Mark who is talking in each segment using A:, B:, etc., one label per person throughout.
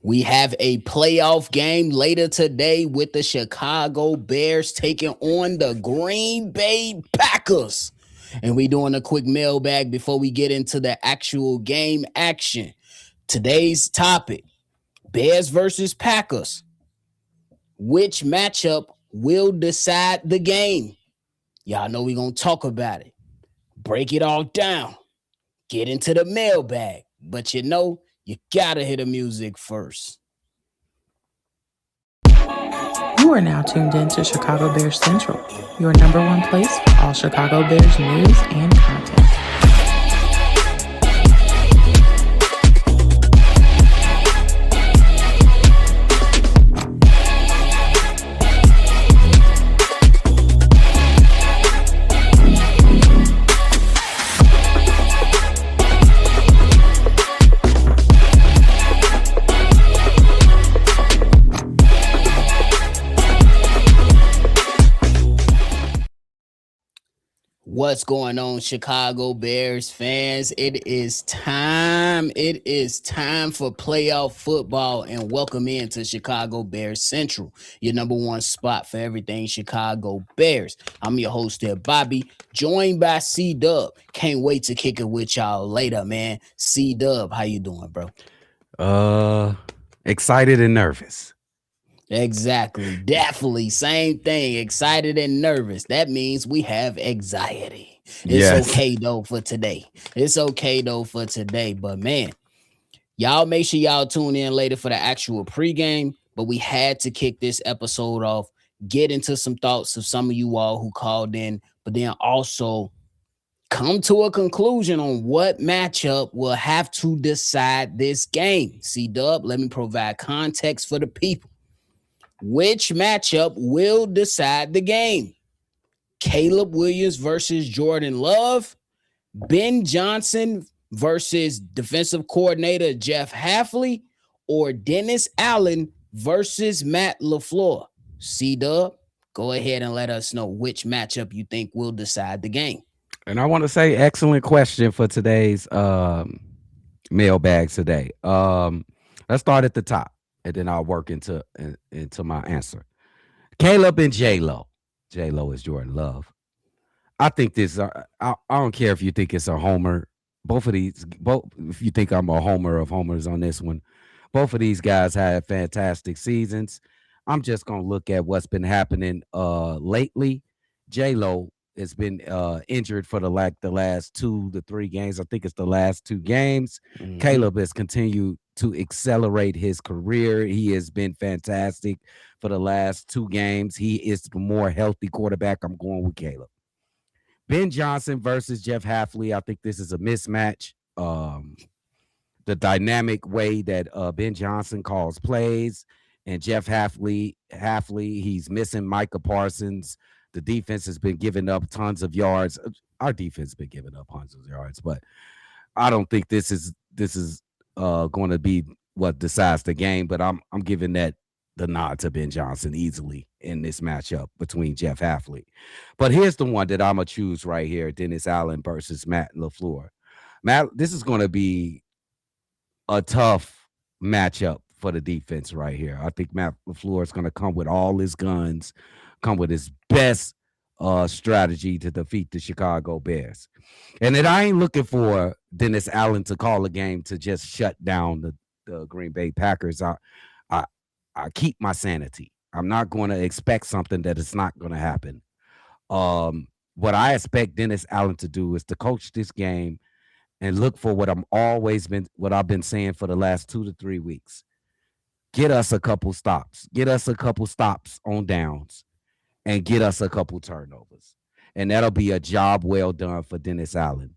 A: We have a playoff game later today with the Chicago Bears taking on the Green Bay Packers. And we doing a quick mailbag before we get into the actual game action. Today's topic, Bears versus Packers. Which matchup will decide the game? Y'all know we going to talk about it. Break it all down. Get into the mailbag. But you got to hear the music first.
B: You are now tuned in to Chicago Bears Central, your number one place for all Chicago Bears news and content.
A: What's going on, Chicago Bears fans? It is time. It is time for playoff football, and welcome into Chicago Bears Central, your number one spot for everything Chicago Bears. I'm your host there, Bobby, joined by Cdub. Can't wait to kick it with y'all later, man. Cdub, how you doing, bro?
C: Excited and nervous.
A: Exactly. Definitely. Same thing. Excited and nervous. That means we have anxiety. It's okay though for today. But man, y'all make sure y'all tune in later for the actual pregame. But we had to kick this episode off, get into some thoughts of some of you all who called in, but then also come to a conclusion on what matchup will have to decide this game. Cdub, let me provide context for the people. Which matchup will decide the game? Caleb Williams versus Jordan Love, Ben Johnson versus defensive coordinator Jeff Hafley, or Dennis Allen versus Matt LaFleur? C-Dub, go ahead and let us know which matchup you think will decide the game.
C: And I want to say excellent question for today's mailbag today. Let's start at the top. And then I'll work into my answer. Caleb and J-Lo. J-Lo is Jordan Love. I think this. I don't care if you think it's a homer. Both. If you think I'm a homer of homers on this one, both of these guys had fantastic seasons. I'm just gonna look at what's been happening lately. J-Lo has been injured for the last 2 to 3 games. I think it's the last 2 games. Mm-hmm. Caleb has continued to accelerate his career. He has been fantastic for the last 2 games. He is the more healthy quarterback. I'm going with Caleb. Ben Johnson versus Jeff Hafley. I think this is a mismatch. The dynamic way that Ben Johnson calls plays and Jeff Hafley, he's missing Micah Parsons. The defense has been giving up tons of yards. Our defense has been giving up tons of yards, but I don't think this is going to be what decides the game. But I'm giving that the nod to Ben Johnson easily in this matchup between Jeff Hafley. But here's the one that I'm gonna choose right here: Dennis Allen versus Matt LaFleur. This is going to be a tough matchup for the defense right here. I think Matt LaFleur is going to come with all his guns, come with his best strategy to defeat the Chicago Bears. And then I ain't looking for Dennis Allen to call a game to just shut down the Green Bay Packers. I keep my sanity. I'm not going to expect something that is not going to happen. What I expect Dennis Allen to do is to coach this game and look for what I've been saying for the last 2 to 3 weeks. Get us a couple stops. Get us a couple stops on downs. And get us a couple turnovers. And that'll be a job well done for Dennis Allen.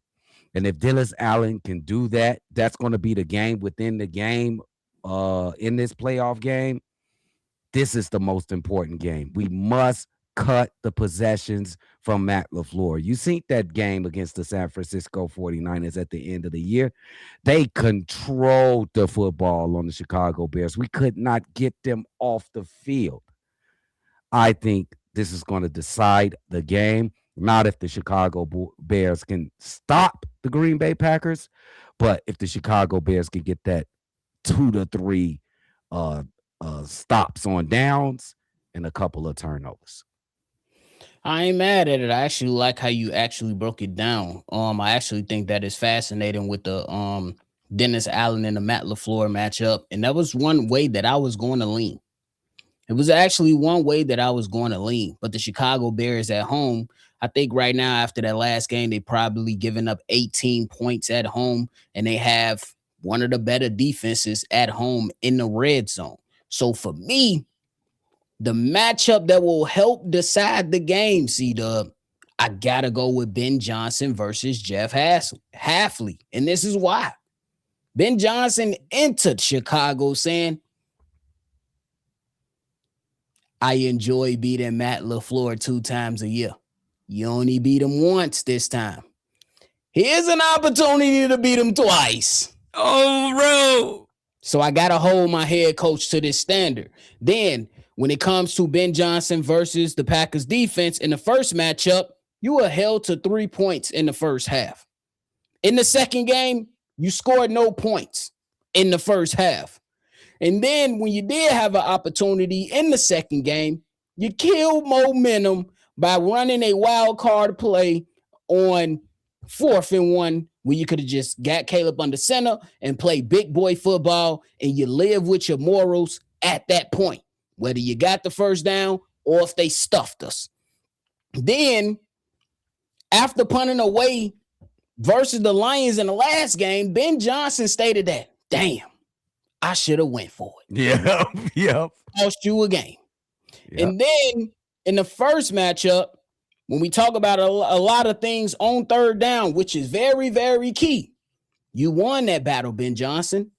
C: And if Dennis Allen can do that, that's going to be the game within the game in this playoff game. This is the most important game. We must cut the possessions from Matt LaFleur. You seen that game against the San Francisco 49ers at the end of the year. They controlled the football on the Chicago Bears. We could not get them off the field. I think this is going to decide the game. Not if the Chicago Bears can stop the Green Bay Packers, but if the Chicago Bears can get that 2 to 3 uh, stops on downs, and a couple of turnovers.
A: I ain't mad at it. I actually like how you actually broke it down. I actually think that is fascinating with the Dennis Allen and the Matt LaFleur matchup, and that was one way that I was going to lean. It was actually one way that I was going to lean, but the Chicago Bears at home, I think right now after that last game, they probably given up 18 points at home, and they have one of the better defenses at home in the red zone. So for me, the matchup that will help decide the game, Cdub, I gotta go with Ben Johnson versus Jeff Halfley, and this is why. Ben Johnson entered Chicago saying, I enjoy beating Matt LaFleur 2 times a year. You only beat him once this time. Here's an opportunity to beat him twice.
C: Oh, bro.
A: So I got to hold my head coach to this standard. Then when it comes to Ben Johnson versus the Packers defense in the first matchup, you were held to 3 points in the first half. In the second game, you scored no points in the first half. And then when you did have an opportunity in the second game, you killed momentum by running a wild card play on 4th and 1 where you could have just got Caleb under center and play big boy football, and you live with your morals at that point, whether you got the first down or if they stuffed us. Then after punting away versus the Lions in the last game, Ben Johnson stated that, damn, I should have went for it.
C: Yep.
A: Cost you a game. Yep. And then in the first matchup, when we talk about a lot of things on third down, which is very, very key, you won that battle, Ben Johnson,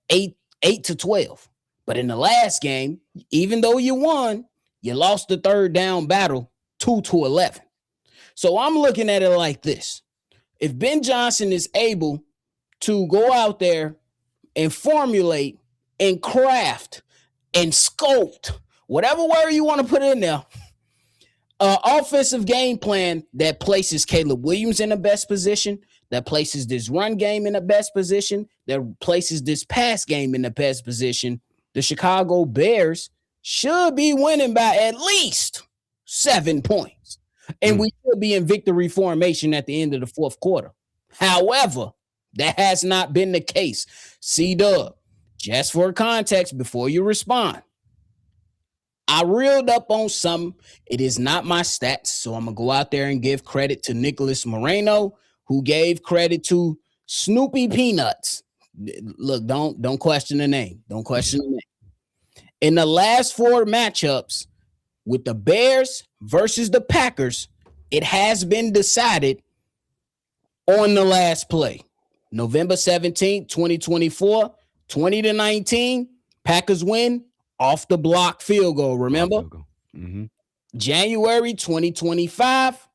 A: 8-12. But in the last game, even though you won, you lost the third down battle 2-11. So I'm looking at it like this. If Ben Johnson is able to go out there and formulate and craft and sculpt, whatever word you want to put in there, offensive game plan that places Caleb Williams in the best position, that places this run game in the best position, that places this pass game in the best position, the Chicago Bears should be winning by at least 7 points. And we should be in victory formation at the end of the fourth quarter. However, that has not been the case. Cdub, just for context before you respond, I reeled up on something. It is not my stats, so I'm going to go out there and give credit to Nicholas Moreno, who gave credit to Snoopy Peanuts. Look, don't question the name. Don't question the name. In the last 4 matchups with the Bears versus the Packers, it has been decided on the last play. November 17th, 2024, 20-19, Packers win off the block field goal, remember?
C: Mm-hmm.
A: January 2025,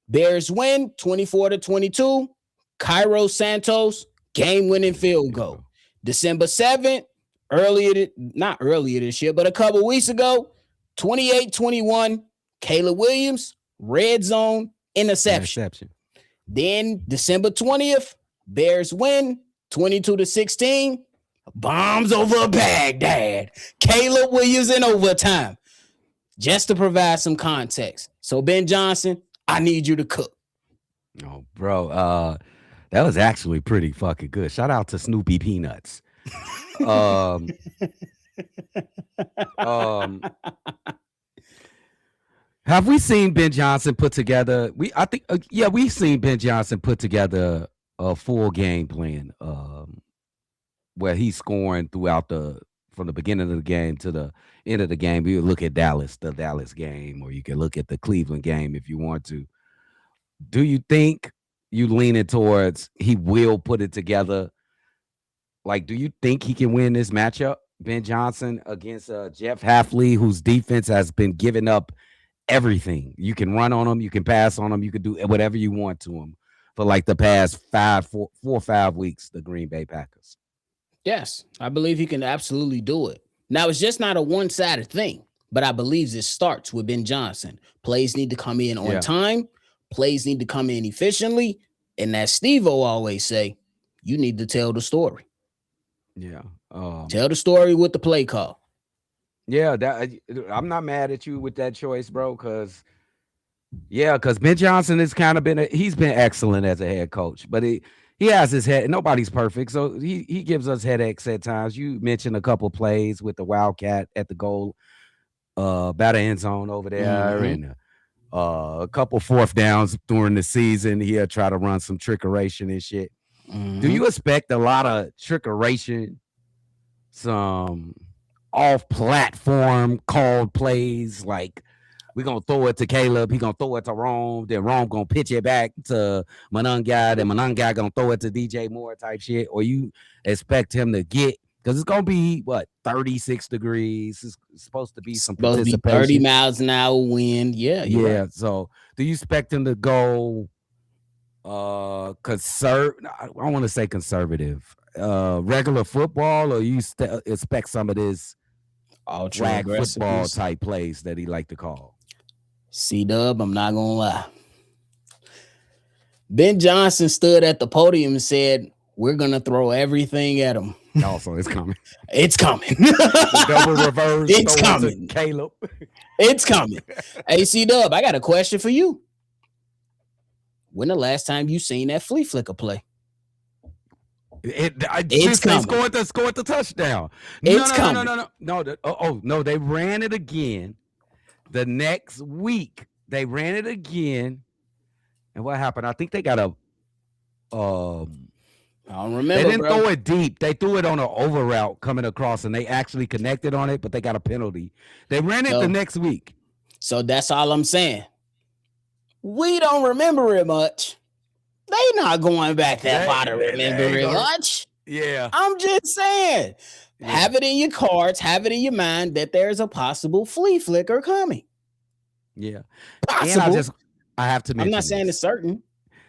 A: Bears win 24-22, Cairo Santos, game-winning field goal. December 7th, not earlier this year, but a couple weeks ago, 28-21, Caleb Williams, red zone, interception. Then December 20th, Bears win 22-16. Bombs over Baghdad. Caleb Williams in overtime. Just to provide some context. So Ben Johnson, I need you to cook.
C: Oh, bro. That was actually pretty fucking good. Shout out to Snoopy Peanuts. Have we seen Ben Johnson put together? We've seen Ben Johnson put together a full game plan where he's scoring throughout from the beginning of the game to the end of the game. You look at the Dallas game, or you can look at the Cleveland game if you want to. Do you think you leaning towards he will put it together? Like, do you think he can win this matchup, Ben Johnson against Jeff Halfley, whose defense has been giving up everything? You can run on him, you can pass on him, you can do whatever you want to him for like the past 4 or 5 weeks, the Green Bay Packers.
A: Yes, I believe he can absolutely do it. Now, it's just not a one-sided thing, but I believe it starts with Ben Johnson. Plays need to come in on time. Plays need to come in efficiently. And as Steve-O always say, you need to tell the story.
C: Yeah.
A: Tell the story with the play call.
C: Yeah, that I'm not mad at you with that choice, bro, because Ben Johnson has kind of he's been excellent as a head coach, but he has his head. Nobody's perfect, so he gives us headaches at times. You mentioned a couple plays with the Wildcat at the goal, batter end zone over there, and a couple fourth downs during the season. He'll try to run some trickeration and shit. Do you expect a lot of trickeration, some off-platform called plays like? We're going to throw it to Caleb. He's going to throw it to Rome. Then Rome going to pitch it back to Monangai. Then Monangai going to throw it to DJ Moore type shit. Or you expect him to get, because it's going to be, 36 degrees. It's supposed to be some
A: supposed
C: participation.
A: To be 30 miles an hour wind. Yeah.
C: Right. So do you expect him to go I want to say conservative, regular football, or you expect some of this flag football type plays that he like to call?
A: Cdub, I'm not gonna lie. Ben Johnson stood at the podium and said, "We're gonna throw everything at him."
C: Also, it's coming.
A: It's coming.
C: Double reverse.
A: It's coming.
C: Caleb.
A: It's coming. Hey, Cdub, I got a question for you. When the last time you seen that flea flicker play?
C: It's coming. Scored the touchdown.
A: It's coming.
C: No, they ran it again. The next week, they ran it again. And what happened? I think they got a
A: I don't remember.
C: They didn't throw it deep. They threw it on an over route coming across, and they actually connected on it, but they got a penalty. They ran it the next week.
A: So that's all I'm saying. We don't remember it much. They not going back that far to remember it much.
C: Yeah.
A: I'm just saying. Yeah. Have it in your cards, have it in your mind that there's a possible flea flicker coming.
C: Yeah.
A: Possible.
C: And I have to mention,
A: I'm not saying it's certain.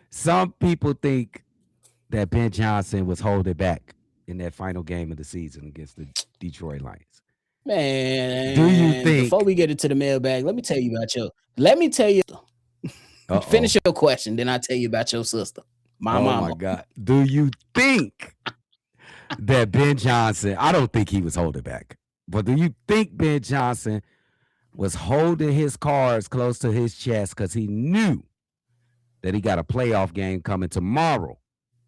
C: Some people think that Ben Johnson was holding back in that final game of the season against the Detroit Lions.
A: Man,
C: do you think?
A: Before we get into the mailbag, let me tell you. Finish your question, then I'll tell you about your sister. My mama.
C: Oh my God. Do you think that Ben Johnson, I don't think he was holding back, but do you think Ben Johnson was holding his cards close to his chest because he knew that he got a playoff game coming tomorrow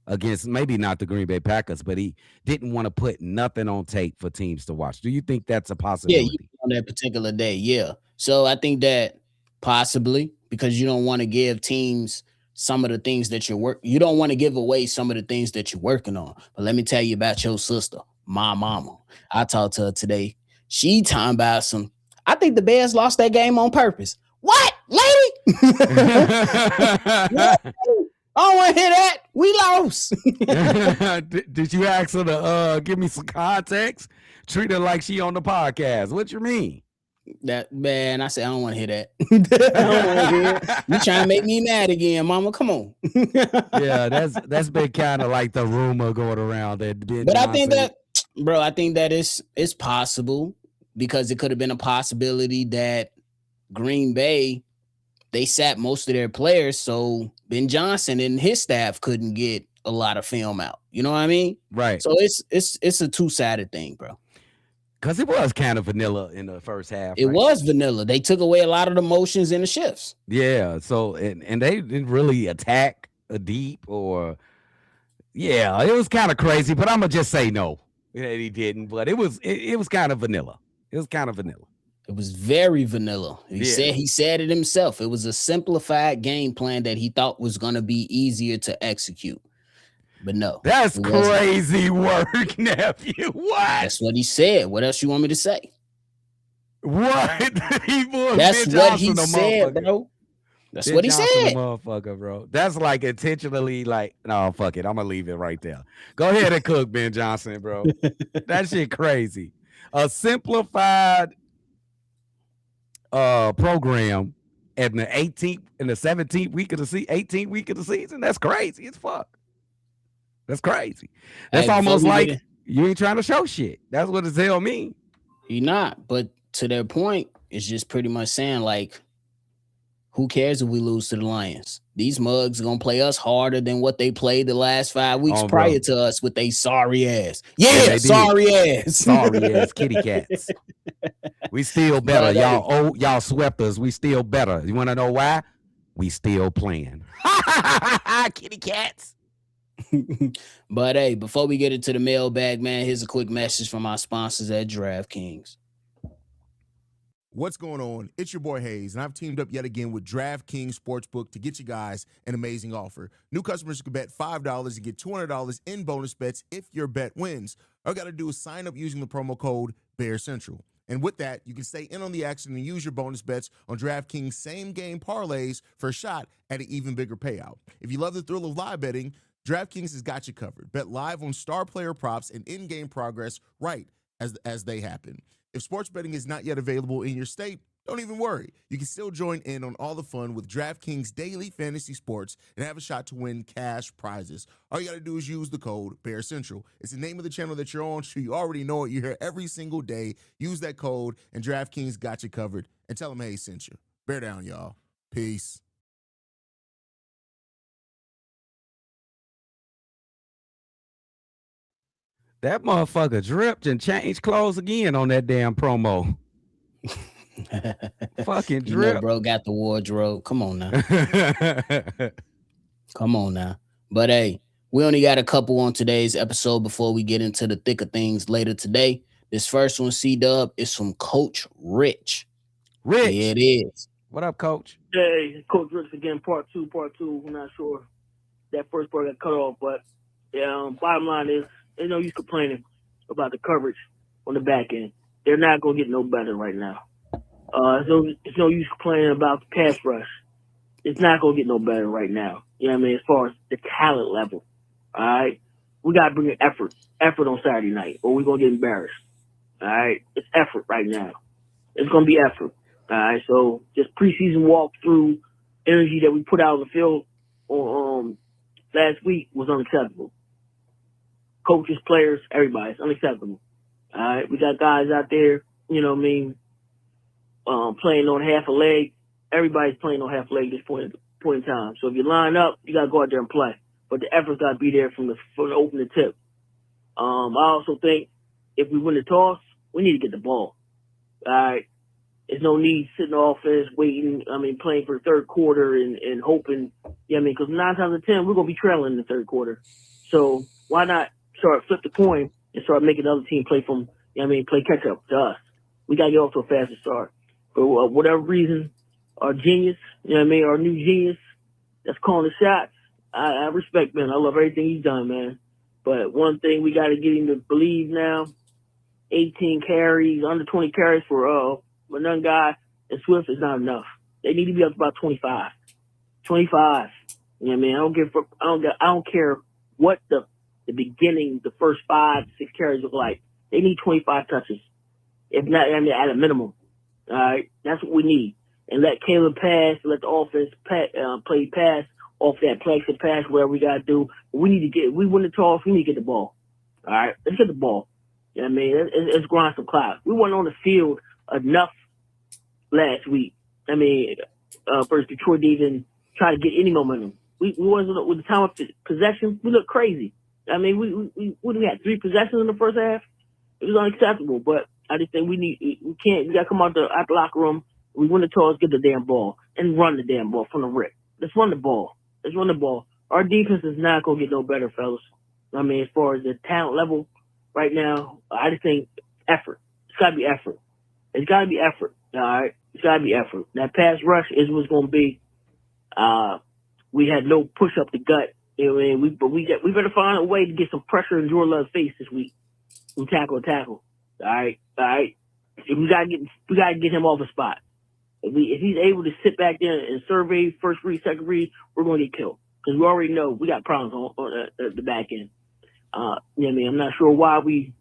C: against maybe not the Green Bay Packers, but he didn't want to put nothing on tape for teams to watch? Do you think that's a possibility?
A: Yeah, on that particular day, yeah. So I think that possibly, because you don't want to give teams some of the things that you don't want to give away some of the things that you're working on. But let me tell you about your sister, my mama. I talked to her today. She talking about I think the Bears lost that game on purpose. What, lady? I don't want to hear that. We lost.
C: Did you ask her to give me some context? Treat her like she on the podcast. What you mean?
A: That man, I said I don't want to hear that. I don't want to hear it. You trying to make me mad again, mama? Come on.
C: Yeah, that's been kind of like the rumor going around that Ben
A: But
C: Johnson,
A: I think that it's possible, because it could have been a possibility that Green Bay, they sat most of their players, so Ben Johnson and his staff couldn't get a lot of film out. You know what I mean?
C: Right.
A: So it's a two-sided thing, bro.
C: Because it was kind of vanilla in the first half.
A: It was vanilla. They took away a lot of the motions in the shifts.
C: Yeah. So and they didn't really attack a deep or it was kind of crazy. But I'm gonna just say no, he didn't. But it was kind of vanilla. It was kind of vanilla.
A: It was very vanilla. He said it himself. It was a simplified game plan that he thought was gonna be easier to execute. But no.
C: That's crazy work, nephew. What?
A: That's what he said. What else you want me to say?
C: What?
A: That's what he said, bro. That's what he said.
C: Motherfucker, bro. That's like intentionally like, no, fuck it. I'm going to leave it right there. Go ahead and cook, Ben Johnson, bro. That shit crazy. A simplified program in the 18th and the 17th week of the 18th week of the season. That's crazy as fuck. That's crazy. That's almost like you ain't trying to show shit. That's what it tell me.
A: You're not. But to their point, it's just pretty much saying like, Who cares if we lose to the Lions? These mugs are gonna play us harder than what they played the last 5 weeks prior
C: bro.
A: to us with they sorry ass.
C: And
A: Yeah,
C: they did.
A: sorry ass.
C: Sorry ass kitty cats. We still better.
A: But hey,
C: Y'all swept us. We still better. You want to know why? We still playing. Kitty cats.
A: but hey, before we get into the mailbag, man, here's a quick message from our sponsors at DraftKings.
D: What's going on? It's your boy Hayes, and I've teamed up yet again with DraftKings Sportsbook to get you guys an amazing offer. New customers can bet $5 and get $200 in bonus bets if your bet wins. All you got to do is sign up using the promo code BEARCENTRAL. And with that, you can stay in on the action and use your bonus bets on DraftKings same-game parlays for a shot at an even bigger payout. If you love the thrill of live betting, DraftKings has got you covered. Bet live on star player props and in-game progress right as they happen. If sports betting is not yet available in your state, don't even worry. You can still join in on all the fun with DraftKings Daily Fantasy Sports and have a shot to win cash prizes. All you got to do is use the code BEARCENTRAL. It's the name of the channel that you're on, so you already know it. You hear every single day. Use that code, and DraftKings got you covered. And tell them, hey, sent you. Bear down, y'all. Peace.
C: That motherfucker dripped and changed clothes again on that damn promo. Fucking
A: You know,
C: drip.
A: bro, got the wardrobe. Come on now. Come on now. But hey, we only got a couple on today's episode before we get into the thick of things later today. This first one, Cdub, is from Coach Rich.
C: Rich.
A: Here it is.
C: What up, Coach?
E: Hey, Coach Rich again, part two. I'm not sure that first part got cut off, but bottom line is, there's no use complaining about the coverage on the back end. They're not going to get no better right now. It's no use complaining about the pass rush. It's not going to get no better right now. You know what I mean? As far as the talent level. All right? We got to bring in effort on Saturday night, or we're going to get embarrassed. All right? It's effort right now. It's going to be effort. All right? So just preseason walkthrough energy that we put out on the field last week was unacceptable. Coaches, players, everybody. It's unacceptable. All right? We got guys out there, you know what I mean, playing on half a leg. Everybody's playing on half a leg at this point in time. So if you line up, you got to go out there and play. But the effort's got to be there from the opening tip. I also think if we win the toss, we need to get the ball. All right? There's no need sitting offense, waiting, playing for the third quarter and hoping, you know what I mean, because 9 times out of 10, we're going to be trailing in the third quarter. So why not flip the coin and start making the other team play play catch up to us. We got to get off to a faster start. For whatever reason, our genius, you know what I mean, our new genius that's calling the shots, I respect, man. I love everything he's done, man. But one thing we got to get him to believe now, 18 carries, under 20 carries for another guy and Swift is not enough. They need to be up to about 25. 25. You know what I mean? I don't care what the beginning, the first 5 to 6 carries look like. They need 25 touches. If not, at a minimum. All right? That's what we need. And let Caleb pass, let the offense play pass off that play to pass, whatever we got to do. We win the toss, we need to get the ball. All right? Let's get the ball. You know what I mean? Let's grind some clock. We weren't on the field enough last week. First Detroit didn't even try to get any momentum. We wasn't with the time of possession. We looked crazy. We had 3 possessions in the first half. It was unacceptable. But I just think we got to come out the locker room. We win the toss, get the damn ball, and run the damn ball from the rip. Let's run the ball. Our defense is not going to get no better, fellas. As far as the talent level right now, I just think effort. It's got to be effort. All right? It's got to be effort. That pass rush is what's going to be. We had no push up the gut. You know, we better find a way to get some pressure in Jordan Love's face this week. We tackle. All right. We gotta get him off the spot. If he's able to sit back there and survey first read, second read, we're going to get killed because we already know we got problems on the back end. You know what I mean? I'm not sure why we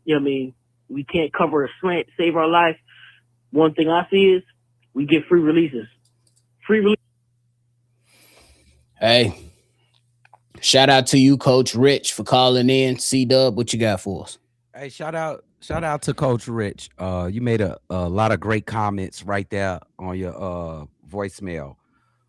E: can't cover a slant to save our life. One thing I see is we get free releases.
A: Hey, shout out to you, Coach Rich, for calling in. Cdub, what you got for us?
C: Hey, shout out to Coach Rich. You made a lot of great comments right there on your voicemail.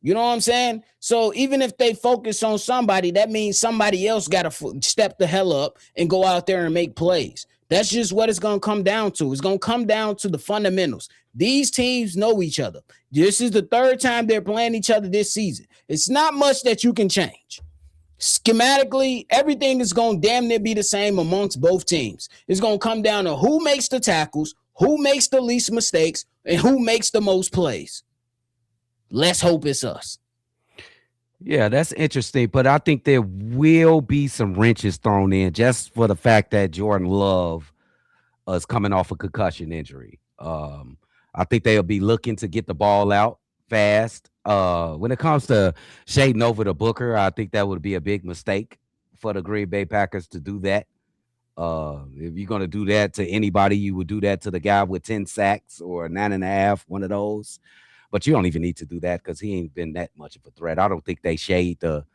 A: You know what I'm saying? So even if they focus on somebody, that means somebody else got to step the hell up and go out there and make plays. That's just what it's going to come down to. It's going to come down to the fundamentals. These teams know each other. This is the third time they're playing each other this season. It's not much that you can change. Schematically, everything is going to damn near be the same amongst both teams. It's going to come down to who makes the tackles, who makes the least mistakes, and who makes the most plays. Let's hope it's us.
C: Yeah, that's interesting. But I think there will be some wrenches thrown in just for the fact that Jordan Love is coming off a concussion injury. I think they'll be looking to get the ball out fast. When it comes to shading over to Booker, I think that would be a big mistake for the Green Bay Packers to do that. If you're going to do that to anybody, you would do that to the guy with 10 sacks or 9.5, one of those. But you don't even need to do that because he ain't been that much of a threat. I don't think they shade the.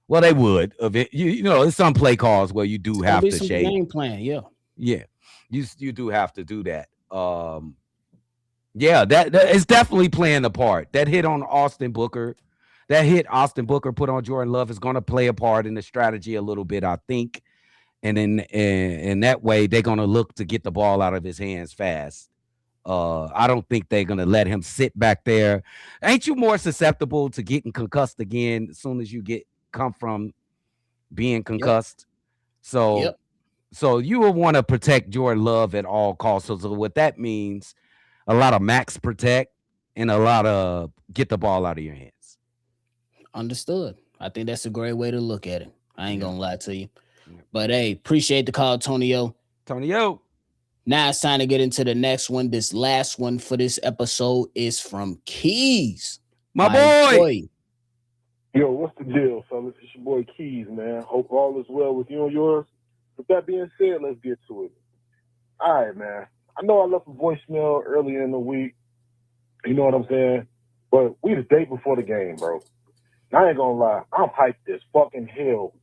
C: Well, they would. You know, there's some play calls where you do have to shade.
A: Game plan, yeah.
C: Yeah, you do have to do that. Yeah, that is definitely playing a part. That hit on Austin Booker put on Jordan Love is going to play a part in the strategy a little bit, I think. And then in that way, they're going to look to get the ball out of his hands fast. I don't think they're going to let him sit back there. Ain't you more susceptible to getting concussed again as soon as you come from being concussed?
A: Yep.
C: So you will want to protect Jordan Love at all costs. So what that means, a lot of max protect and a lot of get the ball out of your hands.
A: Understood. I think that's a great way to look at it. I ain't gonna lie to you. But hey, appreciate the call, Tonio. Now it's time to get into the next one. This last one for this episode is from Keys.
C: My boy.
F: Yo, what's the deal, fellas? It's your boy Keys, man. Hope all is well with you and yours. With that being said, let's get to it. All right, man. I know I left a voicemail earlier in the week. You know what I'm saying? But we the day before the game, bro. And I ain't gonna lie. I'm hyped as fucking hell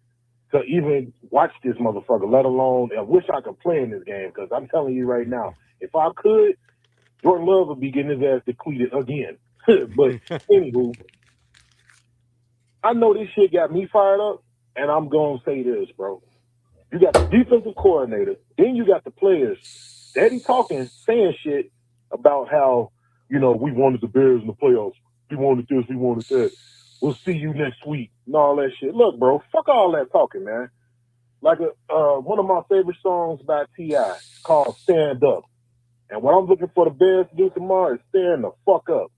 F: to even watch this motherfucker, let alone I wish I could play in this game, because I'm telling you right now, if I could, Jordan Love would be getting his ass depleted again. But anywho, I know this shit got me fired up, and I'm going to say this, bro. You got the defensive coordinator, then you got the players steady talking, saying shit about how, you know, we wanted the Bears in the playoffs. We wanted this, we wanted that. We'll see you next week and all that shit. Look, bro, fuck all that talking, man. Like one of my favorite songs by T.I. called Stand Up. And what I'm looking for the Bears to do tomorrow is stand the fuck up.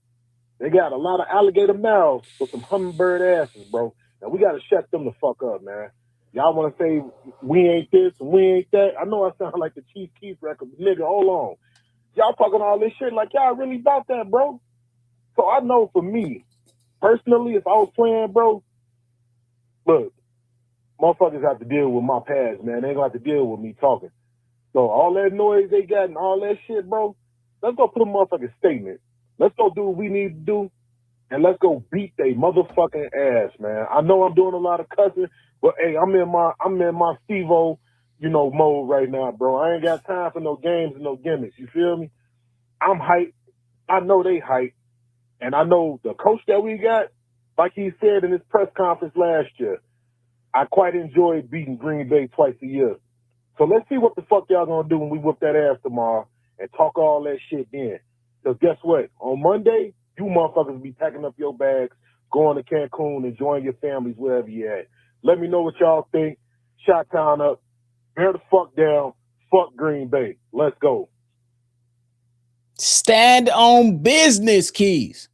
F: They got a lot of alligator mouths with some hummingbird asses, bro. And we got to shut them the fuck up, man. Y'all want to say we ain't this and we ain't that? I know I sound like the Chief Keef record, but nigga, hold on. Y'all talking all this shit like y'all really about that, bro. So I know for me, personally, if I was playing, bro, look, motherfuckers have to deal with my past, man. They ain't gonna have to deal with me talking. So all that noise they got and all that shit, bro, let's go put a motherfucking statement. Let's go do what we need to do, and let's go beat they motherfucking ass, man. I know I'm doing a lot of cussing, but hey, I'm in my Steve-O, you know, mode right now, bro. I ain't got time for no games and no gimmicks. You feel me? I'm hyped. I know they hyped. And I know the coach that we got, like he said in his press conference last year, I quite enjoyed beating Green Bay twice a year. So let's see what the fuck y'all gonna do when we whoop that ass tomorrow and talk all that shit then. Because guess what? On Monday, you motherfuckers will be packing up your bags, going to Cancun, enjoying your families wherever you at. Let me know what y'all think. Shot town up. Bear the fuck down. Fuck Green Bay. Let's go.
A: Stand on business, Keys.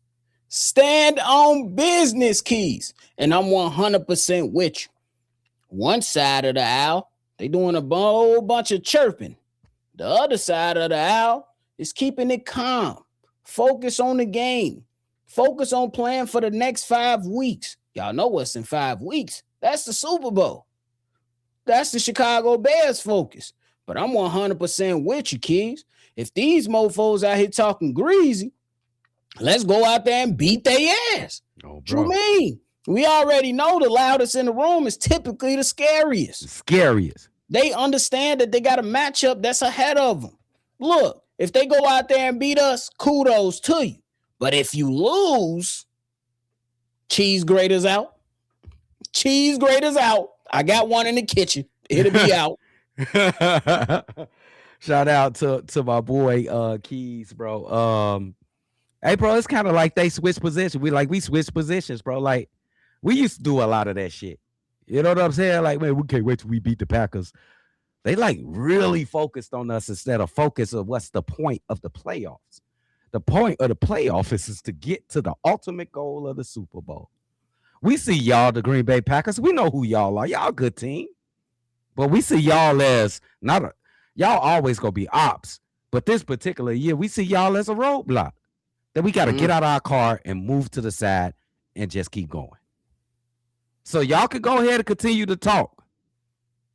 A: Stand on business, Keys. And I'm 100% with you. One side of the aisle, they doing a whole bunch of chirping. The other side of the aisle is keeping it calm. Focus on the game. Focus on playing for the next 5 weeks. Y'all know what's in 5 weeks. That's the Super Bowl. That's the Chicago Bears focus. But I'm 100% with you, Keys. If these mofos out here talking greasy, let's go out there and beat their ass.
C: Oh,
A: what you mean? We already know the loudest in the room is typically the scariest. They understand that they got a matchup that's ahead of them. Look, if they go out there and beat us, kudos to you. But if you lose, Cheese graters out. Cheese graters out. I got one in the kitchen. It'll be out.
C: Shout out to my boy Keys, bro. Hey, bro, it's kind of like they switch positions. We switch positions, bro. Like, we used to do a lot of that shit. You know what I'm saying? Like, man, we can't wait till we beat the Packers. They like really focused on us instead of focus of what's the point of the playoffs. The point of the playoff is to get to the ultimate goal of the Super Bowl. We see y'all, the Green Bay Packers. We know who y'all are. Y'all a good team. But we see y'all as y'all always gonna be ops. But this particular year, we see y'all as a roadblock. That we got to get out of our car and move to the side and just keep going. So y'all can go ahead and continue to talk.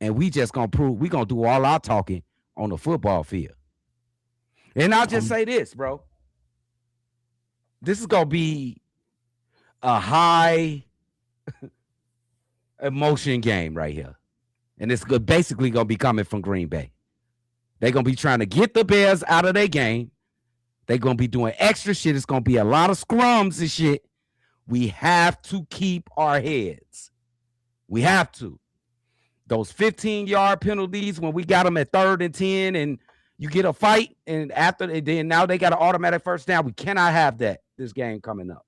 C: And we just gonna prove we gonna do all our talking on the football field. And I'll just say this, bro. This is gonna be a high emotion game right here. And it's basically gonna be coming from Green Bay. They're gonna be trying to get the Bears out of their game. They're going to be doing extra shit. It's going to be a lot of scrums and shit. We have to keep our heads. We have to. Those 15-yard penalties when we got them at 3rd and 10 and you get a fight and then now they got an automatic first down. We cannot have that this game coming up.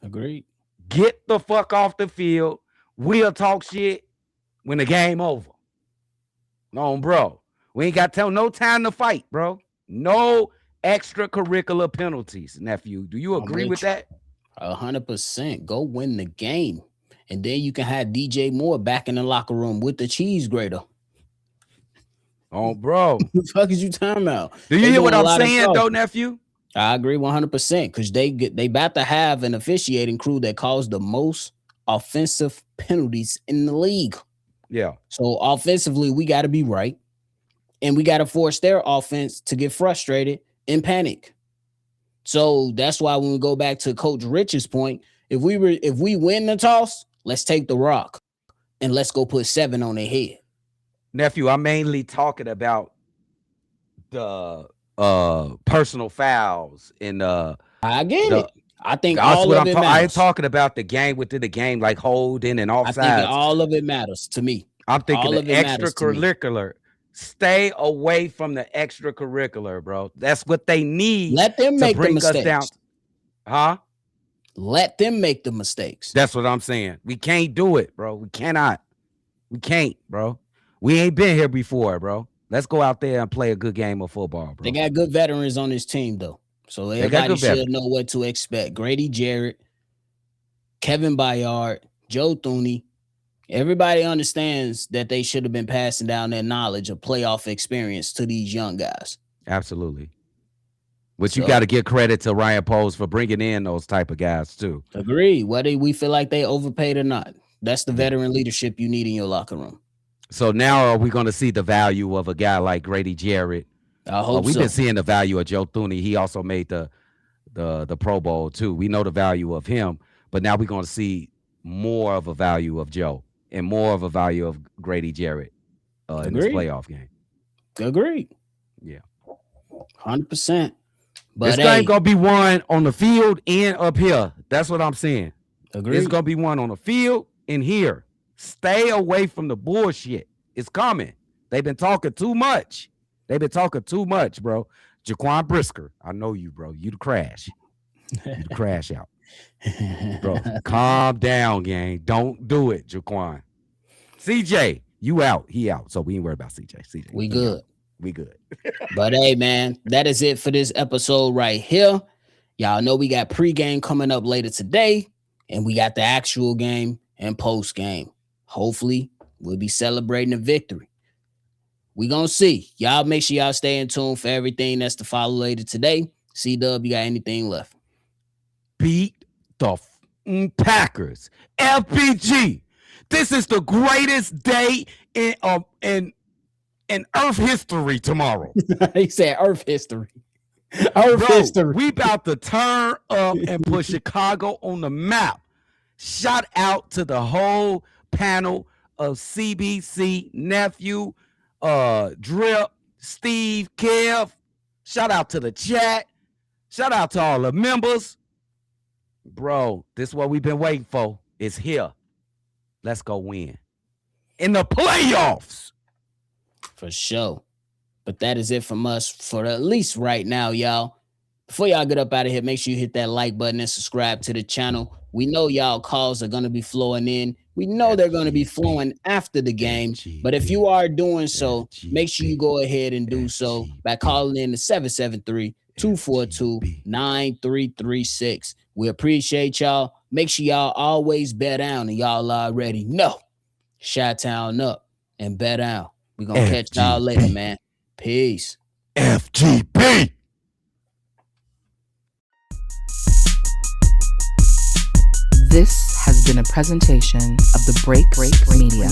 A: Agreed.
C: Get the fuck off the field. We'll talk shit when the game over. No, bro. We ain't got no time to fight, bro. No extracurricular penalties, nephew. Do you agree with that?
A: 100%. Go win the game. And then you can have DJ Moore back in the locker room with the cheese grater.
C: Oh, bro.
A: What the fuck is you talking about?
C: Do you hear what I'm saying, though, nephew?
A: I agree 100% because they about to have an officiating crew that calls the most offensive penalties in the league.
C: Yeah.
A: So offensively, we got to be right. And we got to force their offense to get frustrated and panic. So that's why when we go back to Coach Rich's point, if we win the toss, let's take the rock and let's go put 7 on their head.
C: Nephew, I'm mainly talking about the personal fouls and
A: I get it. I think all of it matters.
C: I ain't talking about the game within the game, like holding and offsides.
A: I think all of it matters to me.
C: I'm thinking the extracurricular. Stay away from the extracurricular, bro. That's what they need.
A: Let them make the mistakes.
C: Us down. Huh?
A: Let them make the mistakes.
C: That's what I'm saying. We can't do it, bro. We cannot. We can't, bro. We ain't been here before, bro. Let's go out there and play a good game of football, bro.
A: They got good veterans on this team, though. So everybody should know what to expect. Grady Jarrett, Kevin Byard, Joe Thuney. Everybody understands that they should have been passing down their knowledge of playoff experience to these young guys.
C: Absolutely. But you got to give credit to Ryan Poles for bringing in those type of guys, too.
A: Agree. Whether we feel like they overpaid or not. That's the veteran leadership you need in your locker room.
C: So now are we going to see the value of a guy like Grady Jarrett?
A: I hope
C: we've been seeing the value of Joe Thuney. He also made the Pro Bowl, too. We know the value of him. But now we're going to see more of a value of Joe. And more of a value of Grady Jarrett in this playoff game.
A: Agreed.
C: Yeah.
A: 100%. But
C: this game going to be won on the field and up here. That's what I'm saying.
A: Agreed.
C: It's going to be won on the field and here. Stay away from the bullshit. It's coming. They've been talking too much. Bro. Jaquan Brisker, I know you, bro. You the crash. You the crash out. Bro, calm down, gang. Don't do it, Jaquan. CJ, you out. He out. So we ain't worried about CJ.
A: We good.
C: We good.
A: But hey, man, that is it for this episode right here. Y'all know we got pregame coming up later today, and we got the actual game and post game. Hopefully, we'll be celebrating a victory. We gonna see. Y'all make sure y'all stay in tune for everything that's to follow later today. Cdub, you got anything left?
C: Beat the Packers. FPG. This is the greatest day in Earth history tomorrow.
A: He said Earth history.
C: History. We about to turn up and put Chicago on the map. Shout out to the whole panel of CBC, nephew, Drip, Steve, Kev. Shout out to the chat. Shout out to all the members. Bro, this is what we've been waiting for. It's here. Let's go win. In the playoffs.
A: For sure. But that is it from us for at least right now, y'all. Before y'all get up out of here, make sure you hit that like button and subscribe to the channel. We know y'all calls are going to be flowing in. We know they're going to be flowing after the game. But if you are doing so, make sure you go ahead and do so by calling in to 773-242-9336. We appreciate y'all. Make sure y'all always bet down, and y'all already know. Chi-Town up and bet down. We're going to catch y'all later, man. Peace.
C: FGP.
B: This has been a presentation of the Break Media.